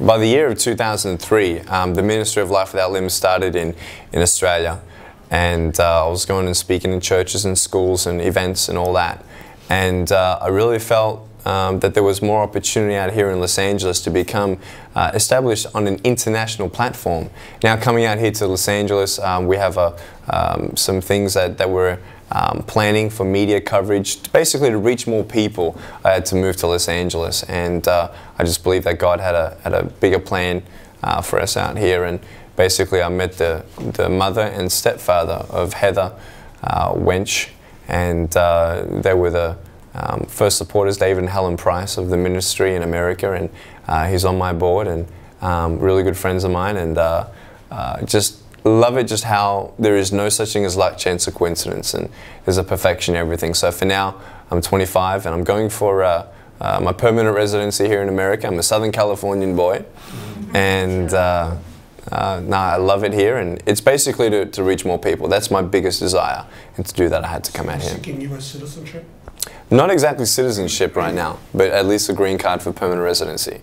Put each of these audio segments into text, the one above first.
by the year of 2003, the Ministry of Life Without Limits started in Australia. And I was going and speaking in churches and schools and events and all that. And I really felt that there was more opportunity out here in Los Angeles to become established on an international platform. Now coming out here to Los Angeles, we have some things that we're planning for media coverage, basically to reach more people. I had to move to Los Angeles, and I just believe that God had a bigger plan for us out here. And basically I met the mother and stepfather of Heather Wench, and they were the first supporters, David and Helen Price, of the ministry in America, and he's on my board, and really good friends of mine, and just love it, just how there is no such thing as luck, chance, or coincidence, and there's a perfection in everything. So for now, I'm 25, and I'm going for my permanent residency here in America. I'm a Southern Californian boy, and I love it here, and it's basically to reach more people. That's my biggest desire, and to do that I had to come out here. Seeking U.S. citizenship? Not exactly citizenship right now, but at least a green card for permanent residency.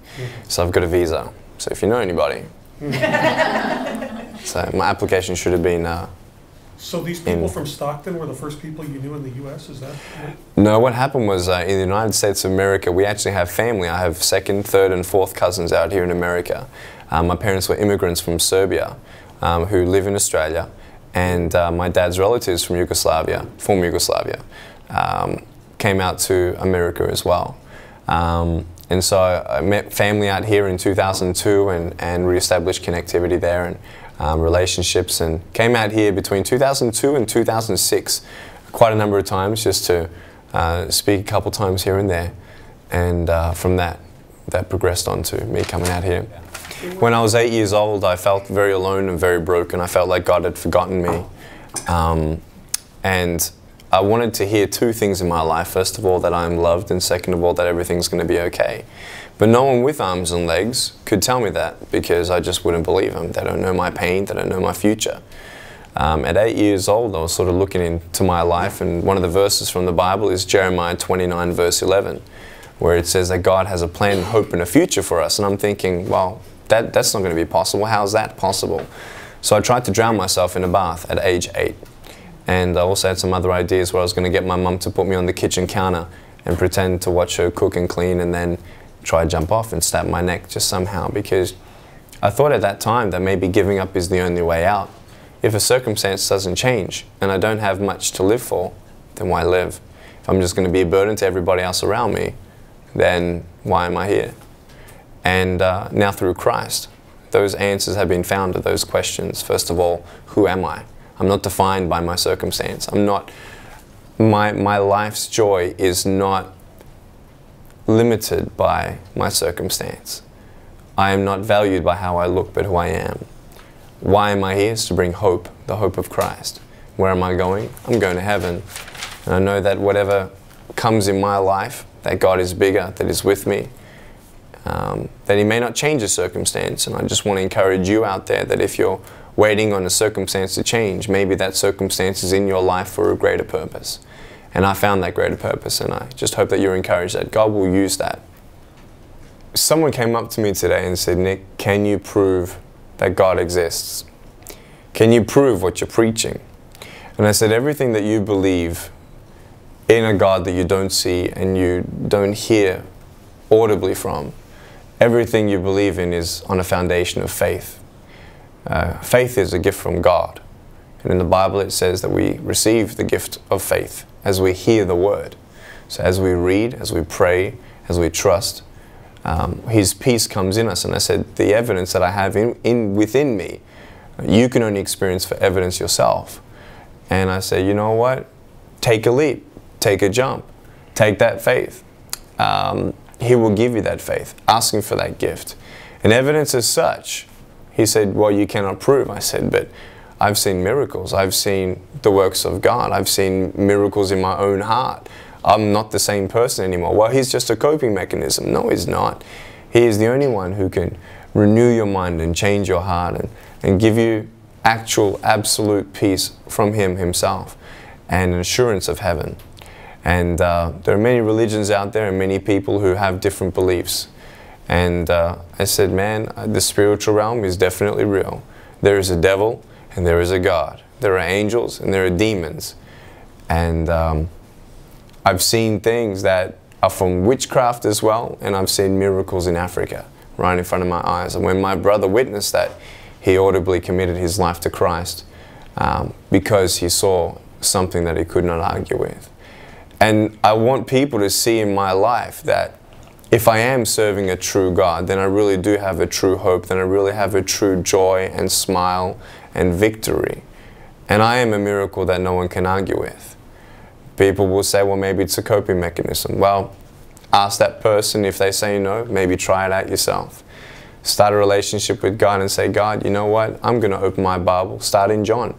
So I've got a visa. So if you know anybody. So my application should have been so these people from Stockton were the first people you knew in the U.S., is that right? No, what happened was in the United States of America, we actually have family. I have second, third, and fourth cousins out here in America. My parents were immigrants from Serbia who live in Australia, and my dad's relatives from Yugoslavia, former Yugoslavia, came out to America as well. And so I met family out here in 2002 and re-established connectivity there, and relationships, and came out here between 2002 and 2006 quite a number of times, just to speak a couple times here and there, and from that progressed on to me coming out here. When I was 8 years old, I felt very alone and very broken. I felt like God had forgotten me, and I wanted to hear two things in my life. First of all, that I'm loved, and second of all, that everything's going to be okay. But no one with arms and legs could tell me that, because I just wouldn't believe them. They don't know my pain, they don't know my future. At 8 years old, I was sort of looking into my life, and one of the verses from the Bible is Jeremiah 29 verse 11, where it says that God has a plan, hope, and a future for us. And I'm thinking, well, that's not going to be possible. How is that possible? So I tried to drown myself in a bath at age 8. And I also had some other ideas where I was going to get my mum to put me on the kitchen counter and pretend to watch her cook and clean, and then try to jump off and stab my neck just somehow, because I thought at that time that maybe giving up is the only way out. If a circumstance doesn't change and I don't have much to live for, then why live? If I'm just going to be a burden to everybody else around me, then why am I here? And now through Christ, those answers have been found to those questions. First of all, who am I? I'm not defined by my circumstance. I'm not, my life's joy is not limited by my circumstance. I am not valued by how I look, but who I am. Why am I here? It's to bring hope, the hope of Christ. Where am I going? I'm going to heaven. And I know that whatever comes in my life, that God is bigger, that is with me, that He may not change a circumstance. And I just want to encourage you out there that if you're waiting on a circumstance to change, maybe that circumstance is in your life for a greater purpose. And I found that greater purpose, and I just hope that you're encouraged that God will use that. Someone came up to me today and said, Nick, can you prove that God exists? Can you prove what you're preaching? And I said, everything that you believe in a God that you don't see and you don't hear audibly from, everything you believe in is on a foundation of faith. Faith is a gift from God. And in the Bible it says that we receive the gift of faith as we hear the word. So as we read, as we pray, as we trust, His peace comes in us. And I said, the evidence that I have within me, you can only experience for evidence yourself. And I said, you know what? Take a leap, take a jump, take that faith. He will give you that faith. Ask Him for that gift. And evidence as such, He said, well, you cannot prove. I said, but I've seen miracles. I've seen the works of God. I've seen miracles in my own heart. I'm not the same person anymore. Well, He's just a coping mechanism. No, He's not. He is the only one who can renew your mind and change your heart and give you actual, absolute peace from Him Himself and an assurance of heaven. And there are many religions out there and many people who have different beliefs. And I said, man, the spiritual realm is definitely real. There is a devil and there is a God. There are angels and there are demons. And I've seen things that are from witchcraft as well, and I've seen miracles in Africa right in front of my eyes. And when my brother witnessed that, he audibly committed his life to Christ because he saw something that he could not argue with. And I want people to see in my life that if I am serving a true God, then I really do have a true hope, then I really have a true joy and smile and victory. And I am a miracle that no one can argue with. People will say, well, maybe it's a coping mechanism. Well, ask that person. If they say no, maybe try it out yourself. Start a relationship with God and say, God, you know what? I'm going to open my Bible, start in John,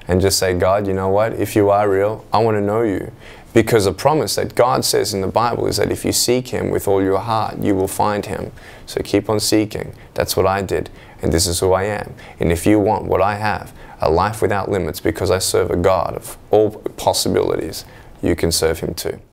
and just say, God, you know what? If you are real, I want to know you. Because a promise that God says in the Bible is that if you seek Him with all your heart, you will find Him. So keep on seeking. That's what I did. And this is who I am. And if you want what I have, a life without limits, because I serve a God of all possibilities, you can serve Him too.